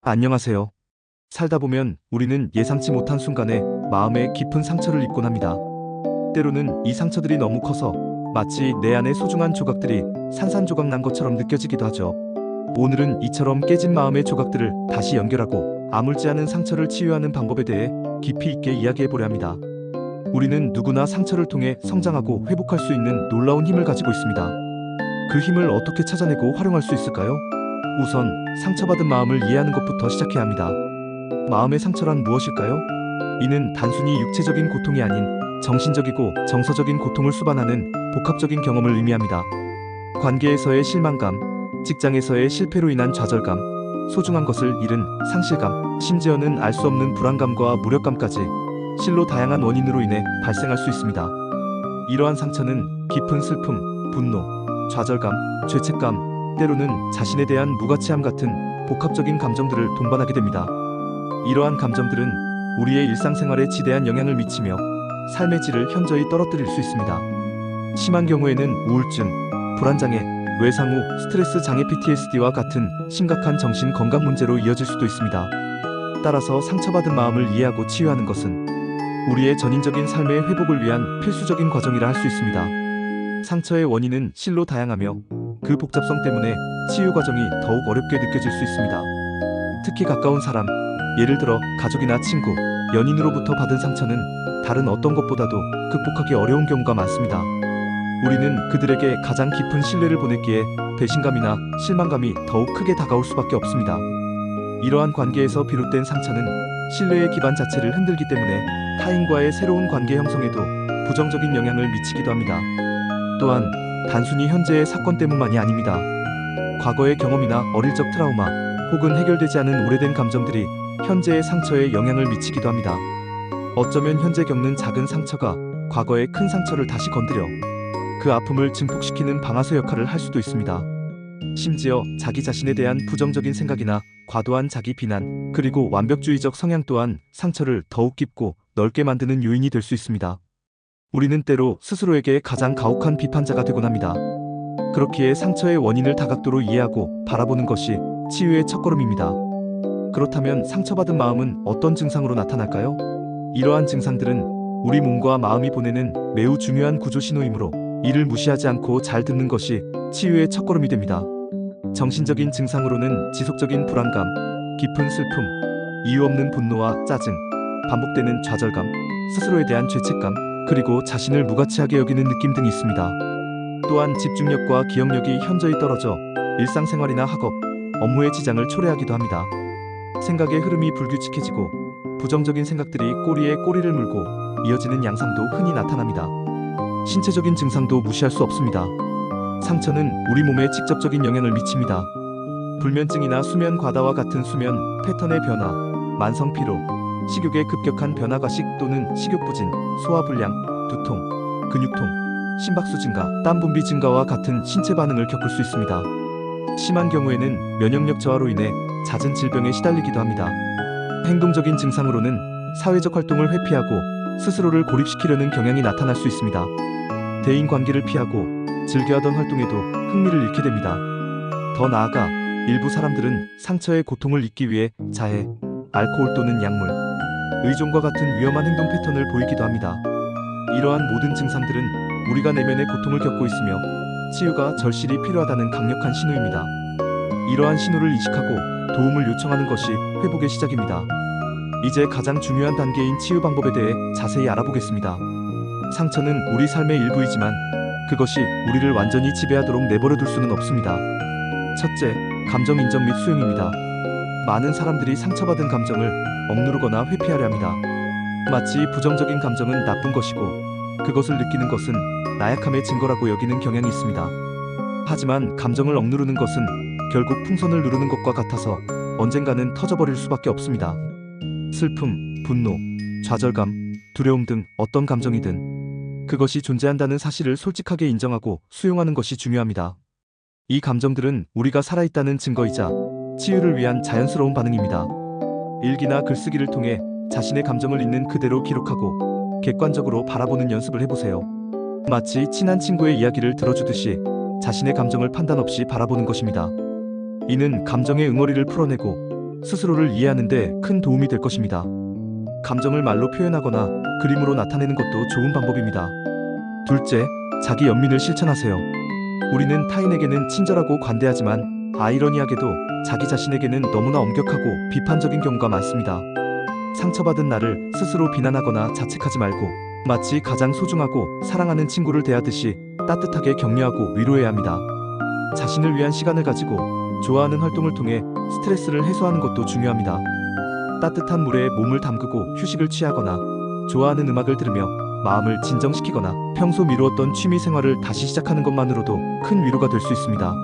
안녕하세요. 살다 보면 우리는 예상치 못한 순간에 마음에 깊은 상처를 입곤 합니다. 때로는 이 상처들이 너무 커서 마치 내 안의 소중한 조각들이 산산조각 난 것처럼 느껴지기도 하죠. 오늘은 이처럼 깨진 마음의 조각들을 다시 연결하고 아물지 않은 상처를 치유하는 방법에 대해 깊이 있게 이야기해 보려 합니다. 우리는 누구나 상처를 통해 성장하고 회복할 수 있는 놀라운 힘을 가지고 있습니다. 그 힘을 어떻게 찾아내고 활용할 수 있을까요? 우선 상처받은 마음을 이해하는 것부터 시작해야 합니다. 마음의 상처란 무엇일까요? 이는 단순히 육체적인 고통이 아닌 정신적이고 정서적인 고통을 수반하는 복합적인 경험을 의미합니다. 관계에서의 실망감, 직장에서의 실패로 인한 좌절감, 소중한 것을 잃은 상실감, 심지어는 알 수 없는 불안감과 무력감까지 실로 다양한 원인으로 인해 발생할 수 있습니다. 이러한 상처는 깊은 슬픔, 분노, 좌절감, 죄책감, 때로는 자신에 대한 무가치함 같은 복합적인 감정들을 동반하게 됩니다. 이러한 감정들은 우리의 일상생활에 지대한 영향을 미치며 삶의 질을 현저히 떨어뜨릴 수 있습니다. 심한 경우에는 우울증, 불안장애, 외상 후 스트레스 장애 PTSD와 같은 심각한 정신 건강 문제로 이어질 수도 있습니다. 따라서 상처받은 마음을 이해하고 치유하는 것은 우리의 전인적인 삶의 회복을 위한 필수적인 과정이라 할 수 있습니다. 상처의 원인은 실로 다양하며 그 복잡성 때문에 치유 과정이 더욱 어렵게 느껴질 수 있습니다. 특히 가까운 사람, 예를 들어 가족이나 친구, 연인으로부터 받은 상처는 다른 어떤 것보다도 극복하기 어려운 경우가 많습니다. 우리는 그들에게 가장 깊은 신뢰를 보냈기에 배신감이나 실망감이 더욱 크게 다가올 수밖에 없습니다. 이러한 관계에서 비롯된 상처는 신뢰의 기반 자체를 흔들기 때문에 타인과의 새로운 관계 형성에도 부정적인 영향을 미치기도 합니다. 또한 단순히 현재의 사건 때문만이 아닙니다. 과거의 경험이나 어릴 적 트라우마 혹은 해결되지 않은 오래된 감정들이 현재의 상처에 영향을 미치기도 합니다. 어쩌면 현재 겪는 작은 상처가 과거의 큰 상처를 다시 건드려 그 아픔을 증폭시키는 방아쇠 역할을 할 수도 있습니다. 심지어 자기 자신에 대한 부정적인 생각이나 과도한 자기 비난, 그리고 완벽주의적 성향 또한 상처를 더욱 깊고 넓게 만드는 요인이 될 수 있습니다. 우리는 때로 스스로에게 가장 가혹한 비판자가 되곤 합니다. 그렇기에 상처의 원인을 다각도로 이해하고 바라보는 것이 치유의 첫걸음입니다. 그렇다면 상처받은 마음은 어떤 증상으로 나타날까요? 이러한 증상들은 우리 몸과 마음이 보내는 매우 중요한 구조 신호이므로 이를 무시하지 않고 잘 듣는 것이 치유의 첫걸음이 됩니다. 정신적인 증상으로는 지속적인 불안감, 깊은 슬픔, 이유 없는 분노와 짜증, 반복되는 좌절감, 스스로에 대한 죄책감, 그리고 자신을 무가치하게 여기는 느낌 등이 있습니다. 또한 집중력과 기억력이 현저히 떨어져 일상생활이나 학업, 업무의 지장을 초래하기도 합니다. 생각의 흐름이 불규칙해지고 부정적인 생각들이 꼬리에 꼬리를 물고 이어지는 양상도 흔히 나타납니다. 신체적인 증상도 무시할 수 없습니다. 상처는 우리 몸에 직접적인 영향을 미칩니다. 불면증이나 수면 과다와 같은 수면 패턴의 변화, 만성 피로, 식욕의 급격한 변화, 과식 또는 식욕 부진, 소화불량, 두통, 근육통, 심박수 증가, 땀 분비 증가와 같은 신체 반응을 겪을 수 있습니다. 심한 경우에는 면역력 저하로 인해 잦은 질병에 시달리기도 합니다. 행동적인 증상으로는 사회적 활동을 회피하고 스스로를 고립시키려는 경향이 나타날 수 있습니다. 대인 관계를 피하고 즐겨하던 활동에도 흥미를 잃게 됩니다. 더 나아가 일부 사람들은 상처의 고통을 잊기 위해 자해, 알코올 또는 약물, 의존과 같은 위험한 행동 패턴을 보이기도 합니다. 이러한 모든 증상들은 우리가 내면의 고통을 겪고 있으며 치유가 절실히 필요하다는 강력한 신호입니다. 이러한 신호를 인식하고 도움을 요청하는 것이 회복의 시작입니다. 이제 가장 중요한 단계인 치유 방법에 대해 자세히 알아보겠습니다. 상처는 우리 삶의 일부이지만 그것이 우리를 완전히 지배하도록 내버려 둘 수는 없습니다. 첫째, 감정 인정 및 수용입니다. 많은 사람들이 상처받은 감정을 억누르거나 회피하려 합니다. 마치 부정적인 감정은 나쁜 것이고 그것을 느끼는 것은 나약함의 증거라고 여기는 경향이 있습니다. 하지만 감정을 억누르는 것은 결국 풍선을 누르는 것과 같아서 언젠가는 터져버릴 수밖에 없습니다. 슬픔, 분노, 좌절감, 두려움 등 어떤 감정이든 그것이 존재한다는 사실을 솔직하게 인정하고 수용하는 것이 중요합니다. 이 감정들은 우리가 살아있다는 증거이자 치유를 위한 자연스러운 반응입니다. 일기나 글쓰기를 통해 자신의 감정을 있는 그대로 기록하고 객관적으로 바라보는 연습을 해보세요. 마치 친한 친구의 이야기를 들어주듯이 자신의 감정을 판단 없이 바라보는 것입니다. 이는 감정의 응어리를 풀어내고 스스로를 이해하는 데 큰 도움이 될 것입니다. 감정을 말로 표현하거나 그림으로 나타내는 것도 좋은 방법입니다. 둘째, 자기 연민을 실천하세요. 우리는 타인에게는 친절하고 관대하지만 아이러니하게도 자기 자신에게는 너무나 엄격하고 비판적인 경우가 많습니다. 상처받은 나를 스스로 비난하거나 자책하지 말고 마치 가장 소중하고 사랑하는 친구를 대하듯이 따뜻하게 격려하고 위로해야 합니다. 자신을 위한 시간을 가지고 좋아하는 활동을 통해 스트레스를 해소하는 것도 중요합니다. 따뜻한 물에 몸을 담그고 휴식을 취하거나 좋아하는 음악을 들으며 마음을 진정시키거나 평소 미루었던 취미 생활을 다시 시작하는 것만으로도 큰 위로가 될 수 있습니다.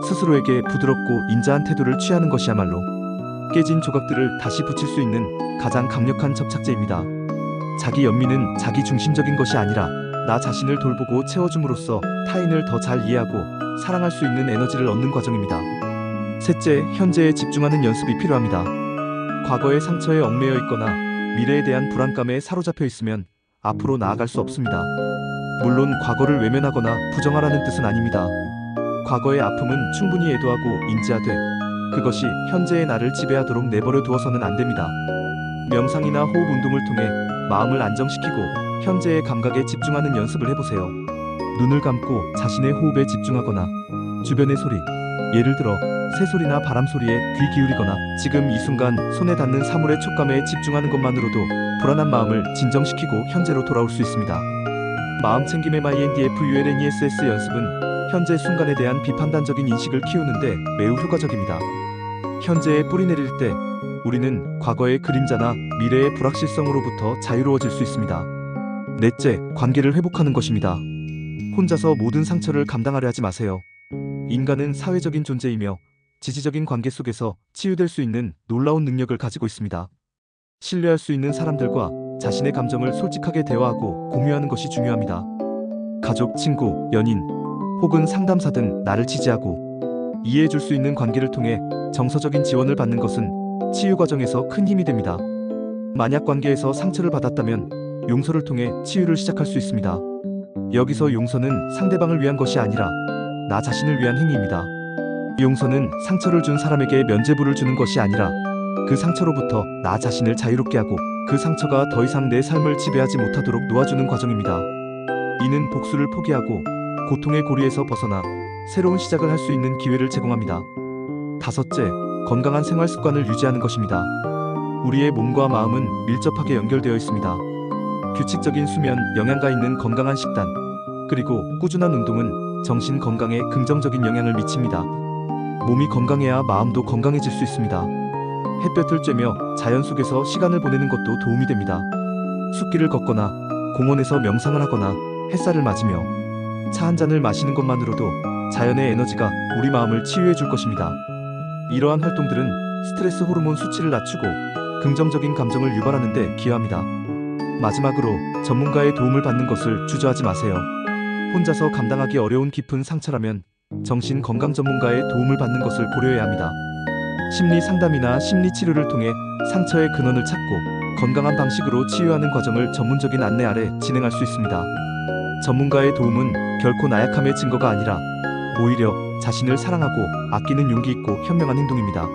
스스로에게 부드럽고 인자한 태도를 취하는 것이야말로 깨진 조각들을 다시 붙일 수 있는 가장 강력한 접착제입니다. 자기 연민은 자기 중심적인 것이 아니라 나 자신을 돌보고 채워줌으로써 타인을 더 잘 이해하고 사랑할 수 있는 에너지를 얻는 과정입니다. 셋째, 현재에 집중하는 연습이 필요합니다. 과거의 상처에 얽매여 있거나 미래에 대한 불안감에 사로잡혀 있으면 앞으로 나아갈 수 없습니다. 물론 과거를 외면하거나 부정하라는 뜻은 아닙니다. 과거의 아픔은 충분히 애도하고 인지하되 그것이 현재의 나를 지배하도록 내버려 두어서는 안 됩니다. 명상이나 호흡 운동을 통해 마음을 안정시키고 현재의 감각에 집중하는 연습을 해보세요. 눈을 감고 자신의 호흡에 집중하거나 주변의 소리, 예를 들어 새소리나 바람소리에 귀 기울이거나 지금 이 순간 손에 닿는 사물의 촉감에 집중하는 것만으로도 불안한 마음을 진정시키고 현재로 돌아올 수 있습니다. 마음챙김의 MINDFULNESS 연습은 현재 순간에 대한 비판단적인 인식을 키우는데 매우 효과적입니다. 현재에 뿌리 내릴 때 우리는 과거의 그림자나 미래의 불확실성으로부터 자유로워질 수 있습니다. 넷째, 관계를 회복하는 것입니다. 혼자서 모든 상처를 감당하려 하지 마세요. 인간은 사회적인 존재이며 지지적인 관계 속에서 치유될 수 있는 놀라운 능력을 가지고 있습니다. 신뢰할 수 있는 사람들과 자신의 감정을 솔직하게 대화하고 공유하는 것이 중요합니다. 가족, 친구, 연인, 혹은 상담사 등 나를 지지하고 이해해줄 수 있는 관계를 통해 정서적인 지원을 받는 것은 치유 과정에서 큰 힘이 됩니다. 만약 관계에서 상처를 받았다면 용서를 통해 치유를 시작할 수 있습니다. 여기서 용서는 상대방을 위한 것이 아니라 나 자신을 위한 행위입니다. 용서는 상처를 준 사람에게 면죄부를 주는 것이 아니라 그 상처로부터 나 자신을 자유롭게 하고 그 상처가 더 이상 내 삶을 지배하지 못하도록 놓아주는 과정입니다. 이는 복수를 포기하고 고통의 고리에서 벗어나 새로운 시작을 할 수 있는 기회를 제공합니다. 다섯째, 건강한 생활 습관을 유지하는 것입니다. 우리의 몸과 마음은 밀접하게 연결되어 있습니다. 규칙적인 수면, 영양가 있는 건강한 식단, 그리고 꾸준한 운동은 정신 건강에 긍정적인 영향을 미칩니다. 몸이 건강해야 마음도 건강해질 수 있습니다. 햇볕을 쬐며 자연 속에서 시간을 보내는 것도 도움이 됩니다. 숲길을 걷거나 공원에서 명상을 하거나 햇살을 맞으며 차 한 잔을 마시는 것만으로도 자연의 에너지가 우리 마음을 치유해 줄 것입니다. 이러한 활동들은 스트레스 호르몬 수치를 낮추고 긍정적인 감정을 유발하는 데 기여합니다. 마지막으로 전문가의 도움을 받는 것을 주저하지 마세요. 혼자서 감당하기 어려운 깊은 상처라면 정신 건강 전문가의 도움을 받는 것을 고려해야 합니다. 심리 상담이나 심리 치료를 통해 상처의 근원을 찾고 건강한 방식으로 치유하는 과정을 전문적인 안내 아래 진행할 수 있습니다. 전문가의 도움은 결코 나약함의 증거가 아니라 오히려 자신을 사랑하고 아끼는 용기 있고 현명한 행동입니다.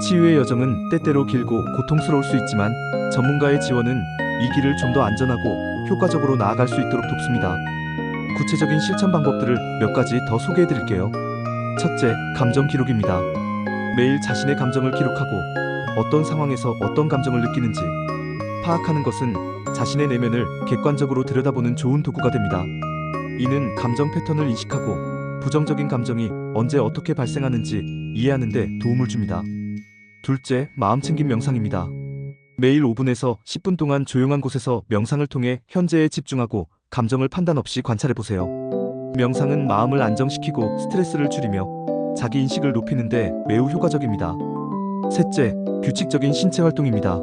치유의 여정은 때때로 길고 고통스러울 수 있지만 전문가의 지원은 이 길을 좀 더 안전하고 효과적으로 나아갈 수 있도록 돕습니다. 구체적인 실천 방법들을 몇 가지 더 소개해 드릴게요. 첫째, 감정 기록입니다. 매일 자신의 감정을 기록하고 어떤 상황에서 어떤 감정을 느끼는지 파악하는 것은 자신의 내면을 객관적으로 들여다보는 좋은 도구가 됩니다. 이는 감정 패턴을 인식하고 부정적인 감정이 언제 어떻게 발생하는지 이해하는 데 도움을 줍니다. 둘째, 마음챙김 명상입니다. 매일 5분에서 10분 동안 조용한 곳에서 명상을 통해 현재에 집중하고 감정을 판단 없이 관찰해보세요. 명상은 마음을 안정시키고 스트레스를 줄이며 자기 인식을 높이는 데 매우 효과적입니다. 셋째, 규칙적인 신체 활동입니다.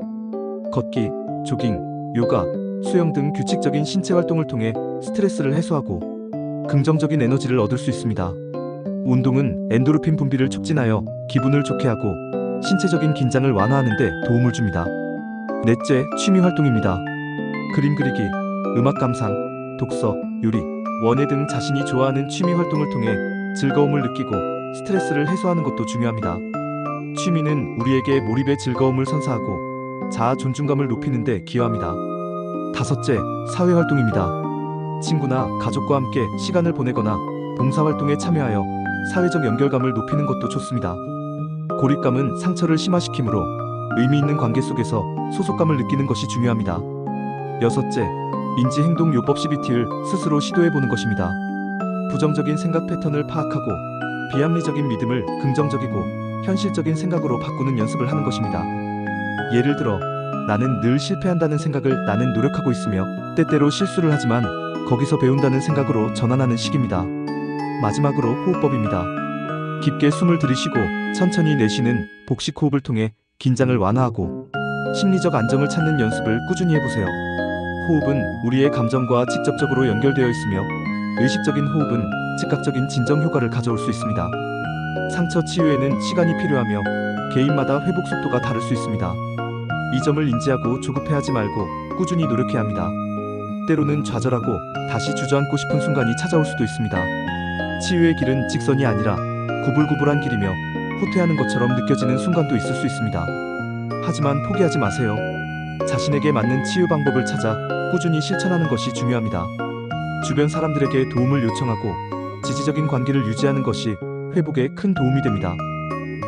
걷기, 조깅, 요가, 수영 등 규칙적인 신체 활동을 통해 스트레스를 해소하고 긍정적인 에너지를 얻을 수 있습니다. 운동은 엔도르핀 분비를 촉진하여 기분을 좋게 하고 신체적인 긴장을 완화하는 데 도움을 줍니다. 넷째, 취미 활동입니다. 그림 그리기, 음악 감상, 독서, 요리, 원예 등 자신이 좋아하는 취미 활동을 통해 즐거움을 느끼고 스트레스를 해소하는 것도 중요합니다. 취미는 우리에게 몰입의 즐거움을 선사하고 자아 존중감을 높이는 데 기여합니다. 다섯째, 사회활동입니다. 친구나 가족과 함께 시간을 보내거나 봉사활동에 참여하여 사회적 연결감을 높이는 것도 좋습니다. 고립감은 상처를 심화시키므로 의미 있는 관계 속에서 소속감을 느끼는 것이 중요합니다. 여섯째, 인지행동요법 CBT를 스스로 시도해보는 것입니다. 부정적인 생각 패턴을 파악하고 비합리적인 믿음을 긍정적이고 현실적인 생각으로 바꾸는 연습을 하는 것입니다. 예를 들어, 나는 늘 실패한다는 생각을 나는 노력하고 있으며 때때로 실수를 하지만 거기서 배운다는 생각으로 전환하는 식입니다. 마지막으로 호흡법입니다. 깊게 숨을 들이쉬고 천천히 내쉬는 복식 호흡을 통해 긴장을 완화하고 심리적 안정을 찾는 연습을 꾸준히 해보세요. 호흡은 우리의 감정과 직접적으로 연결되어 있으며 의식적인 호흡은 즉각적인 진정 효과를 가져올 수 있습니다. 상처 치유에는 시간이 필요하며 개인마다 회복 속도가 다를 수 있습니다. 이 점을 인지하고 조급해하지 말고 꾸준히 노력해야 합니다. 때로는 좌절하고 다시 주저앉고 싶은 순간이 찾아올 수도 있습니다. 치유의 길은 직선이 아니라 구불구불한 길이며 후퇴하는 것처럼 느껴지는 순간도 있을 수 있습니다. 하지만 포기하지 마세요. 자신에게 맞는 치유 방법을 찾아 꾸준히 실천하는 것이 중요합니다. 주변 사람들에게 도움을 요청하고 지지적인 관계를 유지하는 것이 회복에 큰 도움이 됩니다.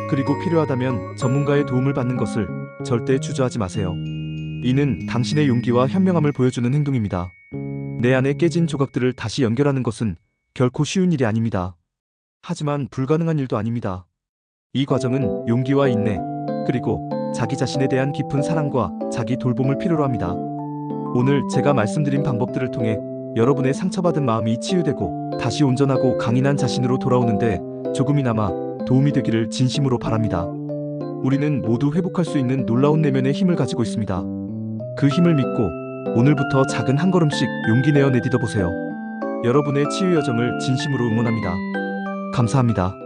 그리고 필요하다면 전문가의 도움을 받는 것을 절대 주저하지 마세요. 이는 당신의 용기와 현명함을 보여주는 행동입니다. 내 안에 깨진 조각들을 다시 연결하는 것은 결코 쉬운 일이 아닙니다. 하지만 불가능한 일도 아닙니다. 이 과정은 용기와 인내, 그리고 자기 자신에 대한 깊은 사랑과 자기 돌봄을 필요로 합니다. 오늘 제가 말씀드린 방법들을 통해 여러분의 상처받은 마음이 치유되고 다시 온전하고 강인한 자신으로 돌아오는데 조금이나마 도움이 되기를 진심으로 바랍니다. 우리는 모두 회복할 수 있는 놀라운 내면의 힘을 가지고 있습니다. 그 힘을 믿고 오늘부터 작은 한 걸음씩 용기 내어 내딛어 보세요. 여러분의 치유 여정을 진심으로 응원합니다. 감사합니다.